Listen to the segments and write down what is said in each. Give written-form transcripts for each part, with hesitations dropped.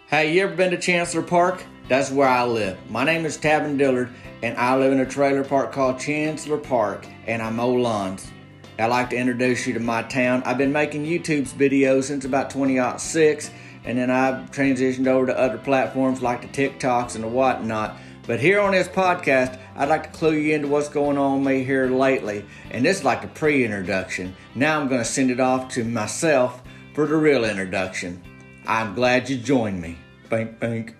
Hey, you ever been to Chancellor Park? That's where I live. My name is Tabin Dillard, and I live in a trailer park called Chancellor Park, and I mow lawns. I'd like to introduce you to my town. I've been making YouTube's videos since about 2006, and then I've transitioned over to other platforms like the TikToks and the whatnot. But here on this podcast, I'd like to clue you into what's going on with me here lately. And this is like the pre-introduction. Now I'm going to send it off to myself for the real introduction. I'm glad you joined me. Bink, bink.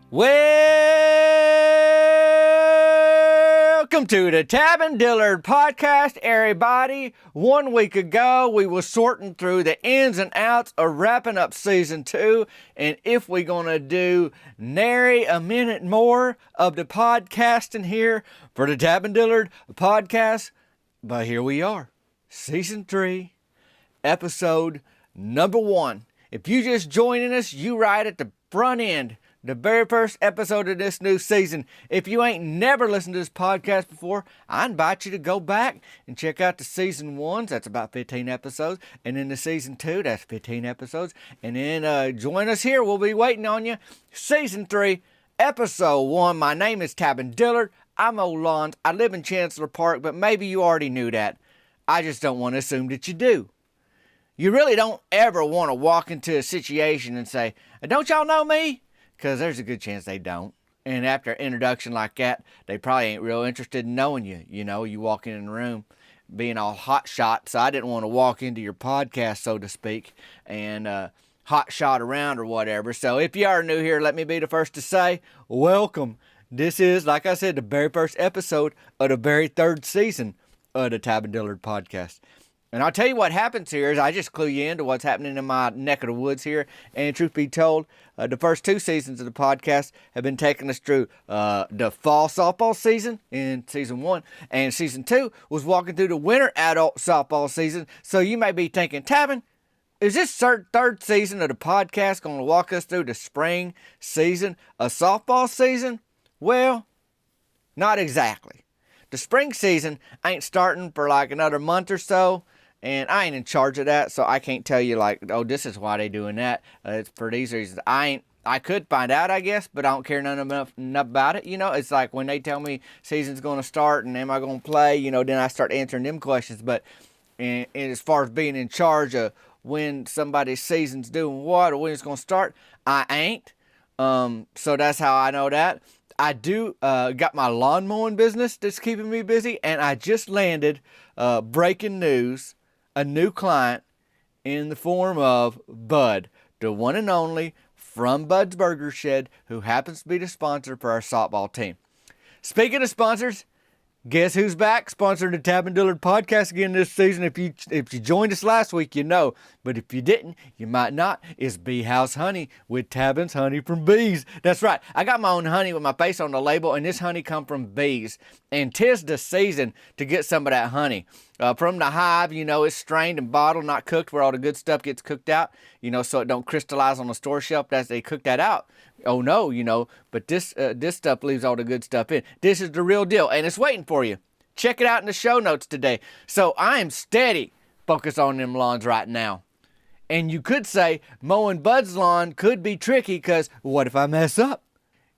Welcome to the Tabin Dillard podcast, everybody. 1 week ago, we were sorting through the ins and outs of wrapping up season 2. And if we're going to do nary a minute more of the podcasting here for the Tabin Dillard podcast, but here we are. Season 3, episode number 1. If you just joining us, you right at the front end, the very first episode of this new season. If you ain't never listened to this podcast before, I invite you to go back and check out the season 1s. That's about 15 episodes. And then the season 2, that's 15 episodes. And then join us here. We'll be waiting on you. Season 3, episode 1. My name is Tabin Dillard. I'm old lawns. I live in Chancellor Park, but maybe you already knew that. I just don't want to assume that you do. You really don't ever want to walk into a situation and say, don't y'all know me? Because there's a good chance they don't. And after an introduction like that, they probably ain't real interested in knowing you. You know, you walk in the room being all hot shot. So I didn't want to walk into your podcast, so to speak, and hot shot around or whatever. So if you are new here, let me be the first to say, welcome. This is, like I said, the very first episode of the very third season of the Tabin Dillard podcast. And I'll tell you what happens here is I just clue you into what's happening in my neck of the woods here. And truth be told, the first 2 seasons of the podcast have been taking us through the fall softball season in season 1. And season 2 was walking through the winter adult softball season. So you may be thinking, Tabin, is this third season of the podcast going to walk us through the spring season of softball season? Well, not exactly. The spring season ain't starting for like another month or so. And I ain't in charge of that, so I can't tell you like, oh, this is why they doing that. It's for these reasons. I could find out, I guess, but I don't care enough about it. You know, it's like when they tell me season's going to start and am I going to play, you know, then I start answering them questions. But and as far as being in charge of when somebody's season's doing what or when it's going to start, I ain't. So that's how I know that. I do got my lawn mowing business that's keeping me busy, and I just landed breaking news. A new client in the form of Bud, the one and only from Bud's Burger Shed, who happens to be the sponsor for our softball team. Speaking of sponsors, guess who's back? Sponsoring the Tabin Dillard podcast again this season. If you joined us last week, you know. But if you didn't, you might not. It's Bee House Honey with Tabin's Honey from Bees. That's right. I got my own honey with my face on the label, and this honey come from bees. And 'tis the season to get some of that honey. From the hive, you know, it's strained and bottled, not cooked, where all the good stuff gets cooked out, you know, so it don't crystallize on the store shelf as they cook that out. Oh no, you know, but this stuff leaves all the good stuff in. This is the real deal, and it's waiting for you. Check it out in the show notes today. So I am steady focused on them lawns right now. And you could say mowing Bud's lawn could be tricky because what if I mess up?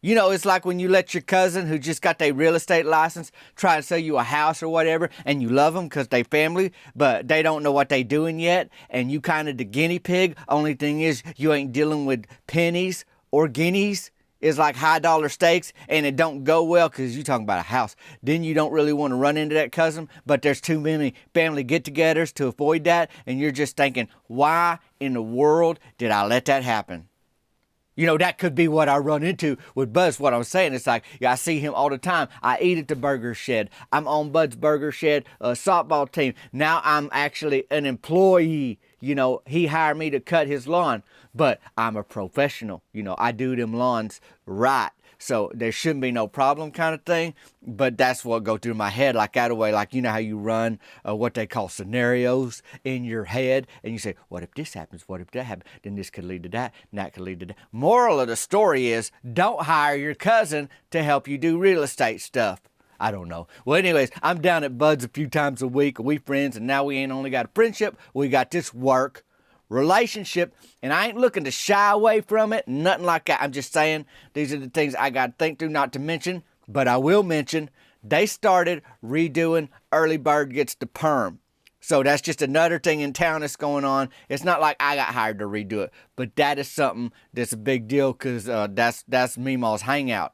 You know, it's like when you let your cousin who just got their real estate license try to sell you a house or whatever, and you love them because they family, but they don't know what they doing yet, and you kind of the guinea pig. Only thing is you ain't dealing with pennies or guineas. It's like high dollar stakes, and it don't go well because you talking about a house. Then you don't really want to run into that cousin, but there's too many family get-togethers to avoid that, and you're just thinking, why in the world did I let that happen? You know, that could be what I run into with Buzz. What I'm saying, it's like, yeah, I see him all the time. I eat at the Burger Shed. I'm on Bud's Burger Shed softball team. Now I'm actually an employee. You know, he hired me to cut his lawn, but I'm a professional. You know, I do them lawns right. So there shouldn't be no problem kind of thing. But that's what go through my head, like out of way, like you know how you run what they call scenarios in your head. And you say, what if this happens? What if that happens? Then this could lead to that, and that could lead to that. Moral of the story is don't hire your cousin to help you do real estate stuff. I don't know. Well, anyways, I'm down at Bud's a few times a week. We friends, and now we ain't only got a friendship. We got this work relationship, and I ain't looking to shy away from it, nothing like that. I'm just saying these are the things I got to think through, not to mention, but I will mention they started redoing Early Bird Gets the Perm. So that's just another thing in town that's going on. It's not like I got hired to redo it, but that is something that's a big deal because that's Meemaw's hangout.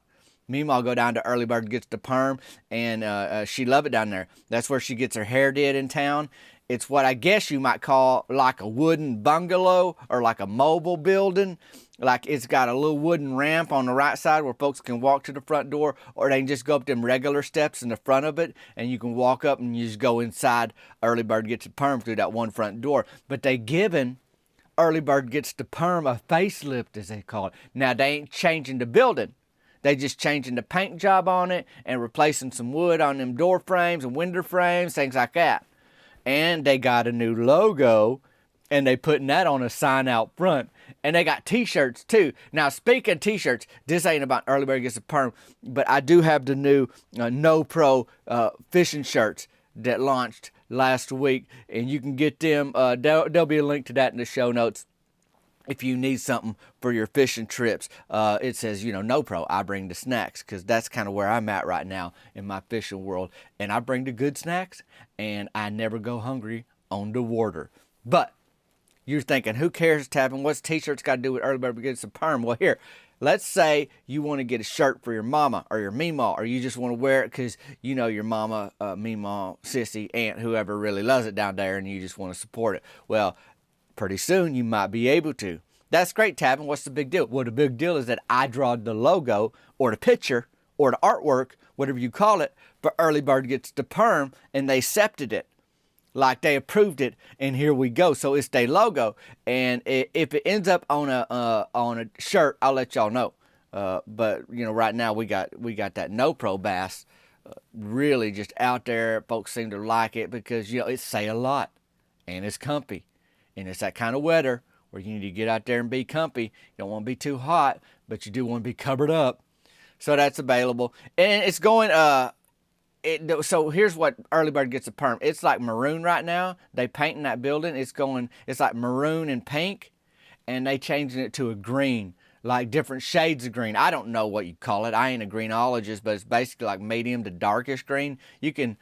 Meemaw go down to Early Bird Gets the Perm, and she love it down there. That's where she gets her hair did in town. It's what I guess you might call like a wooden bungalow or like a mobile building. Like it's got a little wooden ramp on the right side where folks can walk to the front door, or they can just go up them regular steps in the front of it, and you can walk up and you just go inside Early Bird Gets the Perm through that one front door. But they given Early Bird Gets the Perm a facelift, as they call it. Now, they ain't changing the building. They just changing the paint job on it and replacing some wood on them door frames and window frames, things like that. And they got a new logo, and they putting that on a sign out front. And they got t-shirts too. Now, speaking of t-shirts, this ain't about Early Bird Gets a Perm, but I do have the new No Pro fishing shirts that launched last week, and you can get them. There'll be a link to that in the show notes. If you need something for your fishing trips, it says, No Pro, I bring the snacks, because that's kind of where I'm at right now in my fishing world. And I bring the good snacks, and I never go hungry on the water. But you're thinking, who cares, Tavin? What's t-shirts got to do with Early Bird Gets the Perm? Well, here, let's say you want to get a shirt for your mama or your meemaw, or you just want to wear it because your mama, meemaw, sissy, aunt, whoever really loves it down there, and you just want to support it. Well, pretty soon you might be able to. That's great, Tavin. What's the big deal? Well, the big deal is that I drawed the logo or the picture or the artwork, whatever you call it, for Early Bird Gets the Perm, and they accepted it. Like they approved it, and here we go. So it's their logo, and if it ends up on a shirt, I'll let y'all know. But right now we got that No Pro bass, really just out there. Folks seem to like it because it say a lot, and it's comfy. And it's that kind of weather where you need to get out there and be comfy. You don't want to be too hot, but you do want to be covered up. So that's available. And it's going, so here's what Early Bird Gets a Perm. It's like maroon right now. They painting that building. It's like maroon and pink. And they changing it to a green, like different shades of green. I don't know what you call it. I ain't a greenologist, but it's basically like medium to darkish green. You can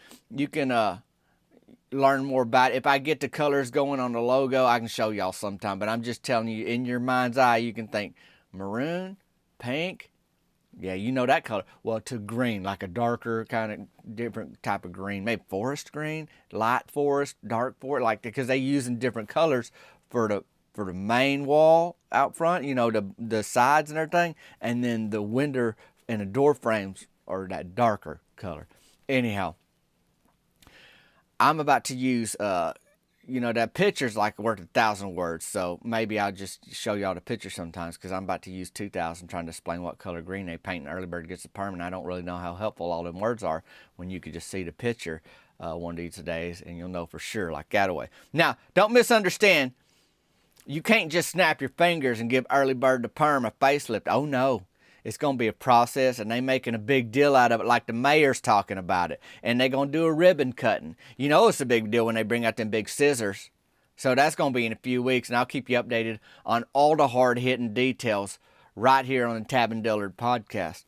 learn more about it. If I get the colors going on the logo, I can show y'all sometime, but I'm just telling you, in your mind's eye, you can think maroon, pink, yeah, that color. Well, to green, like a darker kind of different type of green, maybe forest green, light forest, dark forest, like because they using different colors for the main wall out front, the sides and everything, and then the window and the door frames are that darker color. Anyhow, I'm about to use, that picture's like worth 1,000 words, so maybe I'll just show y'all the picture sometimes, because I'm about to use 2,000 trying to explain what color green they paint in Early Bird Gets the Perm, and I don't really know how helpful all them words are when you could just see the picture one of these days, and you'll know for sure, like that away. Now, don't misunderstand. You can't just snap your fingers and give Early Bird the Perm a facelift. Oh, no. It's going to be a process, and they making a big deal out of it, like the mayor's talking about it. And they're going to do a ribbon cutting. It's a big deal when they bring out them big scissors. So that's going to be in a few weeks, and I'll keep you updated on all the hard-hitting details right here on the Tab & Dillard podcast.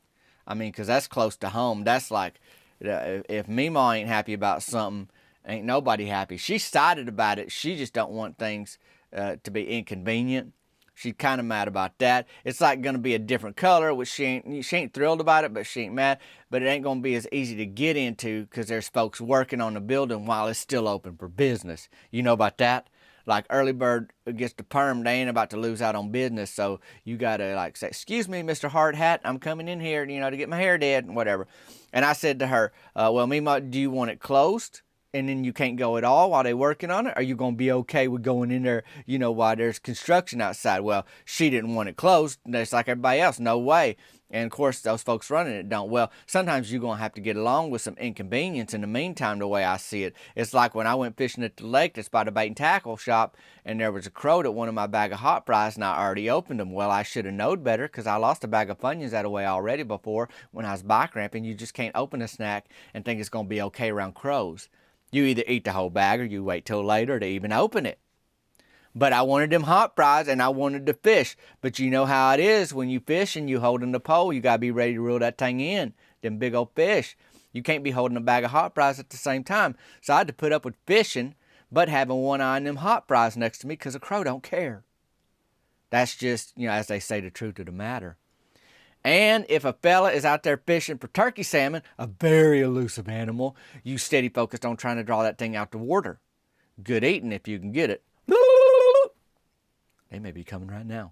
I mean, because that's close to home. That's like, if Meemaw ain't happy about something, ain't nobody happy. She's excited about it. She just don't want things to be inconvenient. She's kind of mad about that. It's like going to be a different color, which she ain't thrilled about it, but she ain't mad. But it ain't going to be as easy to get into because there's folks working on the building while it's still open for business. You know about that? Like Early Bird Gets the Perm, they ain't about to lose out on business. So you got to say, excuse me, Mr. Hard Hat, I'm coming in here, to get my hair did and whatever. And I said to her, well, Mima, do you want it closed? And then you can't go at all while they're working on it? Are you going to be okay with going in there, while there's construction outside? Well, she didn't want it closed. Just like everybody else. No way. And, of course, those folks running it don't. Well, sometimes you're going to have to get along with some inconvenience in the meantime, the way I see it. It's like when I went fishing at the lake that's by the bait and tackle shop, and there was a crow that wanted my bag of hot fries, and I already opened them. Well, I should have known better because I lost a bag of Funyuns that way already before when I was bike ramping. You just can't open a snack and think it's going to be okay around crows. You either eat the whole bag or you wait till later to even open it. But I wanted them hot fries and I wanted to fish. But you know how it is when you fish and you holding the pole, you got to be ready to reel that thing in. Them big old fish. You can't be holding a bag of hot fries at the same time. So I had to put up with fishing, but having one eye on them hot fries next to me because a crow don't care. That's just, as they say, the truth of the matter. And if a fella is out there fishing for turkey salmon, a very elusive animal, you steady focused on trying to draw that thing out the water. Good eating if you can get it. They may be coming right now.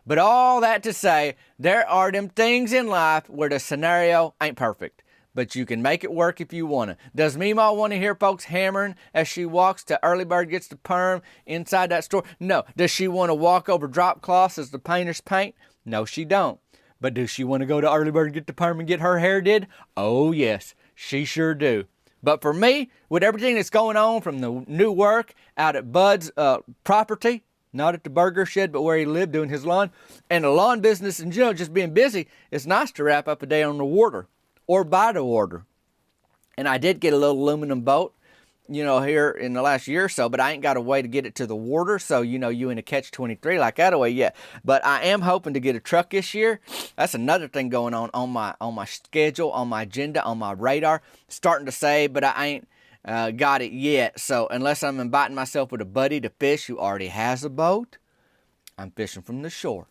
But all that to say, there are them things in life where the scenario ain't perfect. But you can make it work if you want to. Does Meemaw want to hear folks hammering as she walks to Early Bird Gets the Perm inside that store? No. Does she want to walk over drop cloths as the painters paint? No, she don't. But does she want to go to Early Bird Get the Perm and get her hair did? Oh, yes. She sure do. But for me, with everything that's going on from the new work out at Bud's property, not at the burger shed, but where he lived doing his lawn, and the lawn business in general, just being busy, it's nice to wrap up a day on the water. Or by the water. And I did get a little aluminum boat, here in the last year or so, but I ain't got a way to get it to the water, so, you in a catch-23 like that away yet. But I am hoping to get a truck this year. That's another thing going on my schedule, on my agenda, on my radar. Starting to save, but I ain't got it yet. So unless I'm inviting myself with a buddy to fish who already has a boat, I'm fishing from the shore.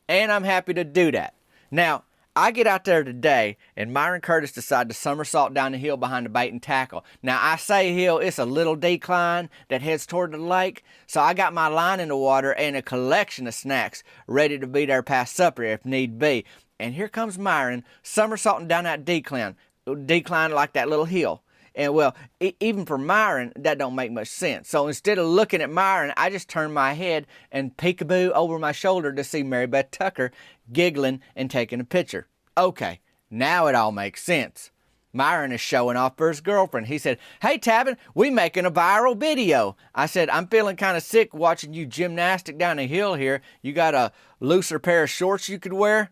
And I'm happy to do that. Now, I get out there today, and Myron Curtis decided to somersault down the hill behind the bait and tackle. Now, I say hill, it's a little decline that heads toward the lake, so I got my line in the water and a collection of snacks ready to be there past supper if need be. And here comes Myron somersaulting down that decline like that little hill. And well, even for Myron, that don't make much sense. So instead of looking at Myron, I just turned my head and peekaboo over my shoulder to see Mary Beth Tucker giggling and taking a picture. Okay, now it all makes sense. Myron is showing off for his girlfriend. He said, "Hey, Tavin, we making a viral video." I said, "I'm feeling kind of sick watching you gymnastic down the hill here. You got a looser pair of shorts you could wear?"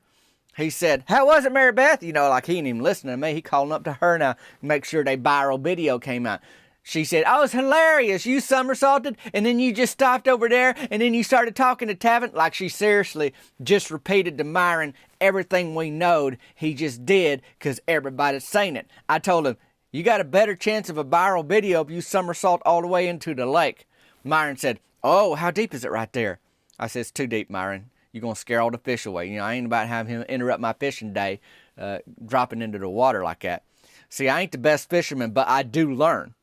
He said, "How was it, Mary Beth?" Like he ain't even listening to me. He calling up to her now, make sure that viral video came out. She said, "Oh, it's hilarious. You somersaulted, and then you just stopped over there, and then you started talking to Tavin." Like she seriously just repeated to Myron everything we knowed he just did because everybody's saying it. I told him, "You got a better chance of a viral video if you somersault all the way into the lake." Myron said, "Oh, how deep is it right there?" I said, "It's too deep, Myron. You're going to scare all the fish away. I ain't about having him interrupt my fishing day dropping into the water like that." See, I ain't the best fisherman, but I do learn.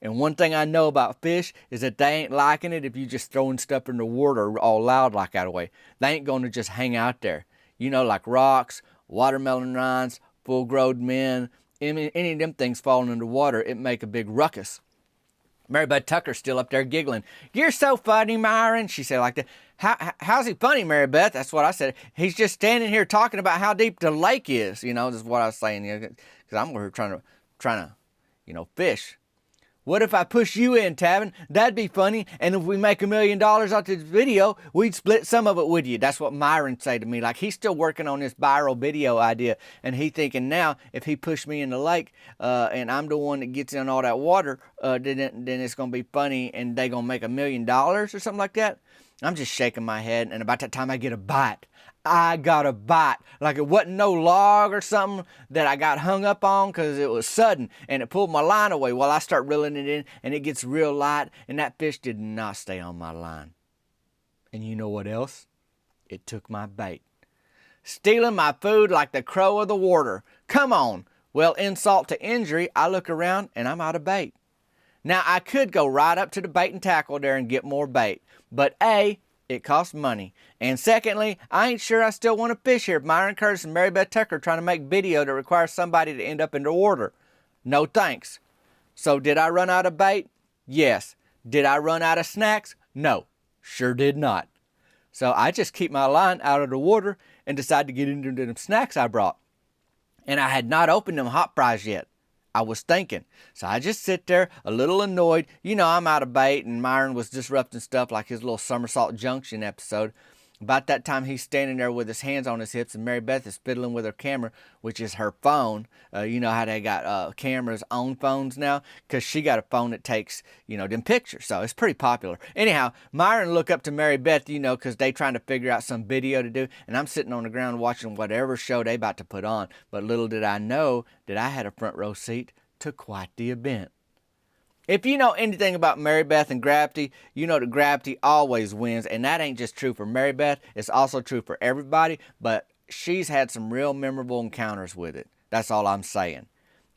And one thing I know about fish is that they ain't liking it if you just throwing stuff in the water all loud like that away. They ain't going to just hang out there. Like rocks, watermelon rinds, full-grown men, any of them things falling in the water, it make a big ruckus. Mary Beth Tucker's still up there giggling. "You're so funny, Myron," she said like that. How's he funny, Mary Beth?" That's what I said. "He's just standing here talking about how deep the lake is." This is what I was saying, because I'm over here trying to, fish. "What if I push you in, Tavin? That'd be funny. And if we make $1 million off this video, we'd split some of it with you." That's what Myron said to me. Like he's still working on this viral video idea. And he thinking now, if he pushed me in the lake, and I'm the one that gets in all that water, then it's going to be funny and they going to make $1 million or something like that. I'm just shaking my head. And about that time I get a bite. I got a bite. Like it wasn't no log or something that I got hung up on because it was sudden and it pulled my line away. Well, I start reeling it in and it gets real light and that fish did not stay on my line. And you know what else? It took my bait. Stealing my food like the crow of the water. Come on. Well, insult to injury, I look around and I'm out of bait. Now, I could go right up to the bait and tackle there and get more bait. But A, it costs money. And secondly, I ain't sure I still want to fish here if Myron Curtis and Mary Beth Tucker trying to make video that requires somebody to end up in the water. No thanks. So did I run out of bait? Yes. Did I run out of snacks? No. Sure did not. So I just keep my line out of the water and decide to get into them snacks I brought. And I had not opened them hot fries yet. I was thinking. So I just sit there a little annoyed. I'm out of bait and Myron was disrupting stuff like his little Somersault Junction episode. About that time, he's standing there with his hands on his hips, and Mary Beth is fiddling with her camera, which is her phone. You know how they got cameras on phones now? Because she got a phone that takes, them pictures. So it's pretty popular. Anyhow, Myron look up to Mary Beth, because they trying to figure out some video to do. And I'm sitting on the ground watching whatever show they about to put on. But little did I know that I had a front row seat to quite the event. If you know anything about Mary Beth and gravity, you know that gravity always wins, and that ain't just true for Mary Beth, it's also true for everybody, but she's had some real memorable encounters with it. That's all I'm saying.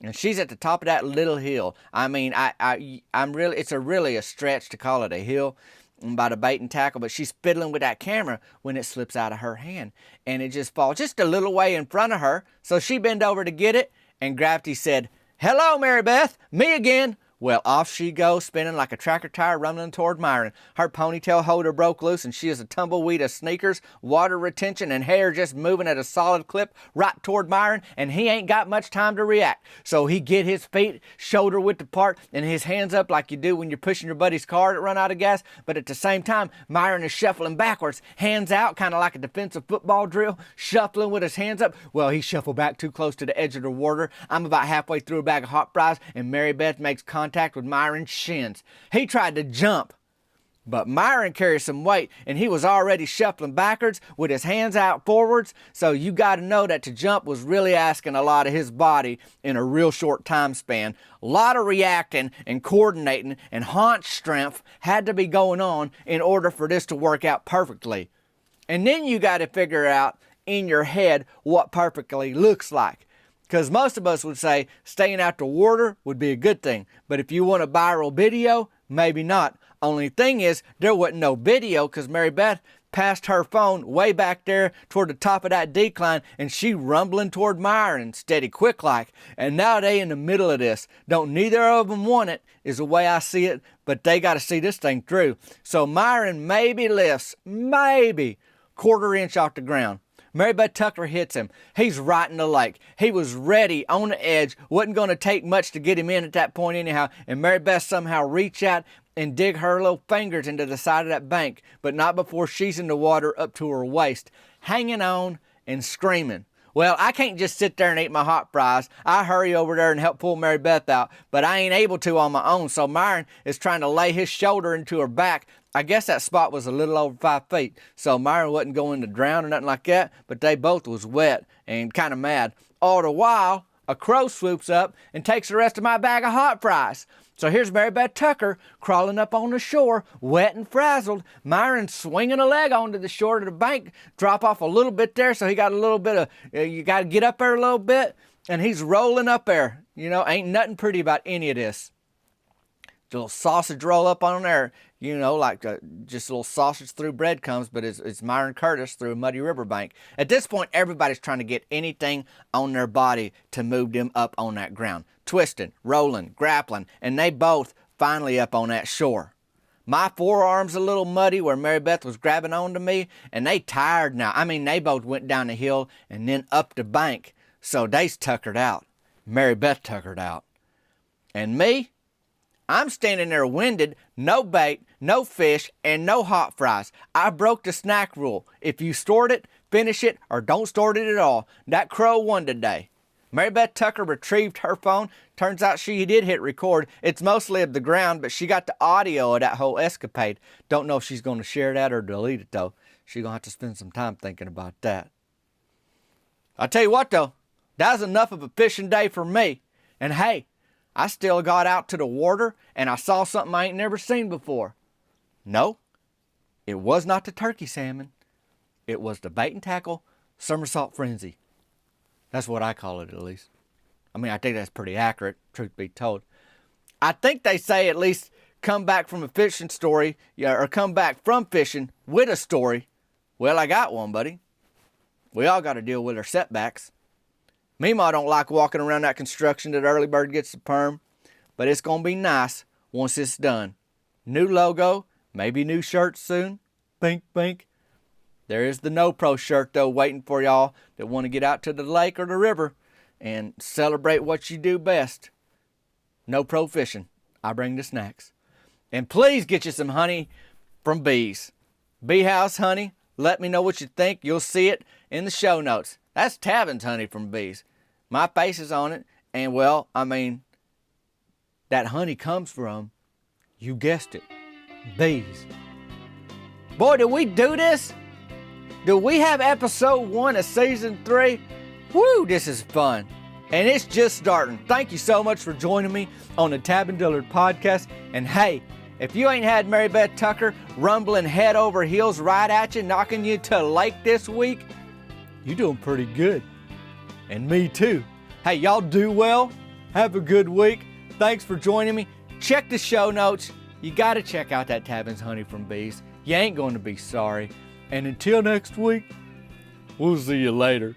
And she's at the top of that little hill. I mean, it's really a stretch to call it a hill by the bait and tackle, but she's fiddling with that camera when it slips out of her hand, and it just falls just a little way in front of her, so she bent over to get it, and gravity said, "Hello, Mary Beth, me again." Well, off she goes, spinning like a tractor tire, rumbling toward Myron. Her ponytail holder broke loose, and she is a tumbleweed of sneakers, water retention, and hair just moving at a solid clip right toward Myron, and he ain't got much time to react. So he get his feet shoulder width apart and his hands up like you do when you're pushing your buddy's car to run out of gas, but at the same time, Myron is shuffling backwards, hands out, kind of like a defensive football drill, shuffling with his hands up. Well, he shuffled back too close to the edge of the water. I'm about halfway through a bag of hot fries, and Mary Beth makes contact with Myron's shins. He tried to jump, but Myron carries some weight, and he was already shuffling backwards with his hands out forwards, so you got to know that to jump was really asking a lot of his body in a real short time span. A lot of reacting and coordinating and haunch strength had to be going on in order for this to work out perfectly. And then you got to figure out in your head what perfectly looks like. Because most of us would say staying out the water would be a good thing. But if you want a viral video, maybe not. Only thing is, there wasn't no video because Mary Beth passed her phone way back there toward the top of that decline, and she rumbling toward Myron, steady quick like. And now they in the middle of this. Don't neither of them want it, is the way I see it, but they got to see this thing through. So Myron maybe lifts, maybe, quarter inch off the ground. Mary Beth Tucker hits him. He's right in the lake. He was ready on the edge. Wasn't going to take much to get him in at that point anyhow. And Mary Beth somehow reach out and dig her little fingers into the side of that bank, but not before she's in the water up to her waist, hanging on and screaming. Well, I can't just sit there and eat my hot fries. I hurry over there and help pull Mary Beth out, but I ain't able to on my own, so Myron is trying to lay his shoulder into her back. I guess that spot was a little over 5 feet, so Myron wasn't going to drown or nothing like that, but they both was wet and kind of mad. All the while, a crow swoops up and takes the rest of my bag of hot fries. So here's Mary Beth Tucker crawling up on the shore, wet and frazzled. Myron swinging a leg onto the shore of the bank, drop off a little bit there, so he got a little bit of, you got to get up there a little bit, and he's rolling up there. Ain't nothing pretty about any of this. A little sausage roll up on there, like just a little sausage through breadcrumbs, but it's Myron Curtis through a muddy riverbank. At this point, everybody's trying to get anything on their body to move them up on that ground. Twisting, rolling, grappling, and they both finally up on that shore. My forearm's a little muddy where Mary Beth was grabbing onto me, and they tired now. I mean, they both went down the hill and then up the bank, so they's tuckered out. Mary Beth tuckered out. And me? I'm standing there winded, no bait, no fish, and no hot fries. I broke the snack rule. If you stored it, finish it, or don't store it at all. That crow won today. Mary Beth Tucker retrieved her phone. Turns out she did hit record. It's mostly of the ground, but she got the audio of that whole escapade. Don't know if she's going to share that or delete it, though. She's going to have to spend some time thinking about that. I'll tell you what, though. That was enough of a fishing day for me. And hey, I still got out to the water and I saw something I ain't never seen before. No, it was not the turkey salmon. It was the bait and tackle somersault frenzy. That's what I call it, at least. I mean, I think that's pretty accurate, truth be told. I think they say at least come back from a fishing story, or come back from fishing with a story. Well, I got one, buddy. We all got to deal with our setbacks. Meemaw don't like walking around that construction that early bird gets the perm, but it's going to be nice once it's done. New logo, maybe new shirts soon. Bink, bink. There is the No Pro shirt, though, waiting for y'all that want to get out to the lake or the river and celebrate what you do best. No Pro fishing. I bring the snacks. And please get you some honey from bees. Bee house honey, Let me know what you think. You'll see it in the show notes. That's Tavin's honey from bees. My face is on it, and well, I mean, that honey comes from, you guessed it, bees. Boy, did we do this? Do we have episode 1 of season 3? Woo, this is fun. And it's just starting. Thank you so much for joining me on the Tab and Dillard podcast. And hey, if you ain't had Mary Beth Tucker rumbling head over heels right at you, knocking you to the lake this week, you doing pretty good. And me too. Hey, y'all do well. Have a good week. Thanks for joining me. Check the show notes. You got to check out that Tavin's honey from bees. You ain't going to be sorry. And until next week, we'll see you later.